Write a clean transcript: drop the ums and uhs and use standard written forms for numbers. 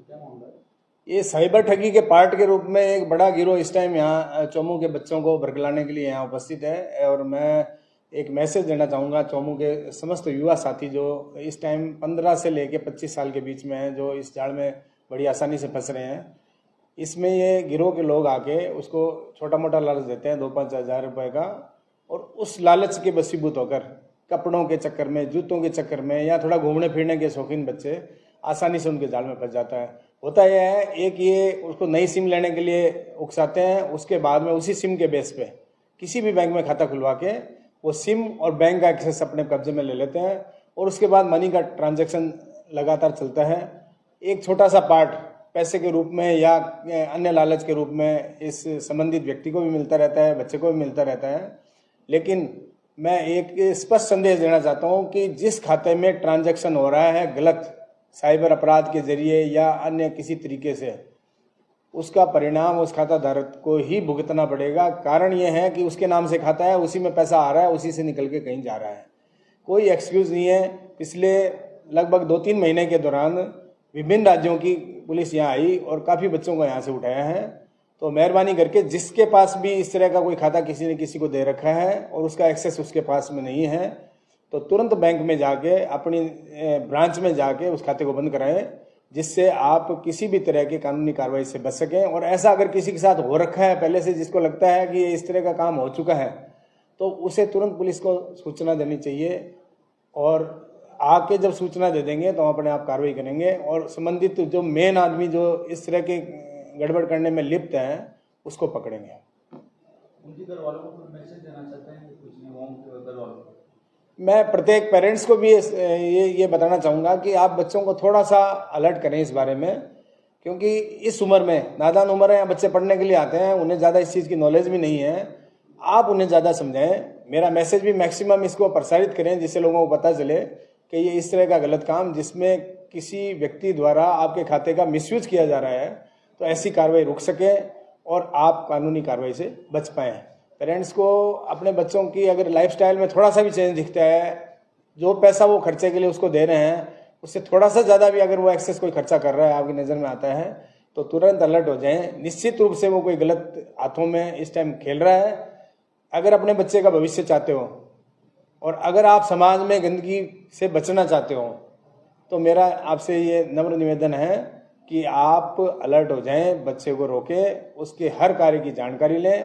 क्या मामला है? ये साइबर ठगी के पार्ट के रूप में एक बड़ा गिरोह इस टाइम यहाँ चोमू के बच्चों को बरगलाने के लिए यहाँ उपस्थित है। और मैं एक मैसेज देना चाहूँगा चोमू के समस्त युवा साथी जो इस टाइम 15 से लेके 25 साल के बीच में हैं, जो इस जाल में बड़ी आसानी से फंस रहे हैं। इसमें ये गिरोह के लोग आके उसको छोटा मोटा लालच देते हैं 2-5 हज़ार रुपये का, और उस लालच के वशीभूत होकर कपड़ों के चक्कर में, जूतों के चक्कर में, या थोड़ा घूमने फिरने के शौकीन बच्चे आसानी से उनके जाल में फंस जाता है। होता यह है, एक ये उसको नई सिम लेने के लिए उकसाते हैं, उसके बाद में उसी सिम के बेस पे किसी भी बैंक में खाता खुलवा के वो सिम और बैंक का एक्सेस अपने कब्जे में ले लेते हैं, और उसके बाद मनी का ट्रांजैक्शन लगातार चलता है। एक छोटा सा पार्ट पैसे के रूप में या अन्य लालच के रूप में इस संबंधित व्यक्ति को भी मिलता रहता है, बच्चे को भी मिलता रहता है। लेकिन मैं एक स्पष्ट संदेश देना चाहता हूँ कि जिस खाते में ट्रांजैक्शन हो रहा है गलत साइबर अपराध के जरिए या अन्य किसी तरीके से, उसका परिणाम उस खाता धारक को ही भुगतना पड़ेगा। कारण यह है कि उसके नाम से खाता है, उसी में पैसा आ रहा है, उसी से निकल के कहीं जा रहा है। कोई एक्सक्यूज़ नहीं है। पिछले लगभग 2-3 महीने के दौरान विभिन्न राज्यों की पुलिस यहाँ आई और काफ़ी बच्चों को यहाँ से उठाया है। तो मेहरबानी करके जिसके पास भी इस तरह का कोई खाता किसी ने किसी को दे रखा है और उसका एक्सेस उसके पास में नहीं है, तो तुरंत बैंक में जाके अपनी ब्रांच में जाके उस खाते को बंद कराएं, जिससे आप किसी भी तरह की कानूनी कार्रवाई से बच सकें। और ऐसा अगर किसी के साथ हो रखा है पहले से, जिसको लगता है कि इस तरह का काम हो चुका है, तो उसे तुरंत पुलिस को सूचना देनी चाहिए। और आके जब सूचना दे देंगे तो हम अपने आप कार्रवाई करेंगे, और संबंधित जो मेन आदमी जो इस तरह के गड़बड़ करने में लिप्त हैं उसको पकड़ेंगे। उनके घर वालों को मैसेज देना चाहते हैं कि कुछ नहीं, होम के घर वालों को? मैं प्रत्येक पेरेंट्स को भी ये बताना चाहूँगा कि आप बच्चों को थोड़ा सा अलर्ट करें इस बारे में, क्योंकि इस उम्र में, नादान उम्र है, बच्चे पढ़ने के लिए आते हैं, उन्हें ज़्यादा इस चीज़ की नॉलेज भी नहीं है। आप उन्हें ज़्यादा समझाएं। मेरा मैसेज भी मैक्सिमम इसको प्रसारित करें, जिससे लोगों को पता चले कि ये इस तरह का गलत काम जिसमें किसी व्यक्ति द्वारा आपके खाते का मिसयूज किया जा रहा है, तो ऐसी कार्रवाई रुक सके और आप कानूनी कार्रवाई से बच पाएँ। पेरेंट्स को अपने बच्चों की अगर लाइफस्टाइल में थोड़ा सा भी चेंज दिखता है, जो पैसा वो खर्चे के लिए उसको दे रहे हैं उससे थोड़ा सा ज़्यादा भी अगर वो एक्सेस कोई खर्चा कर रहा है आपकी नज़र में आता है, तो तुरंत अलर्ट हो जाएं। निश्चित रूप से वो कोई गलत हाथों में इस टाइम खेल रहा है। अगर अपने बच्चे का भविष्य चाहते हो और अगर आप समाज में गंदगी से बचना चाहते हो, तो मेरा आपसे ये नम्र निवेदन है कि आप अलर्ट हो जाएं, बच्चे को रोकें, उसके हर कार्य की जानकारी लें।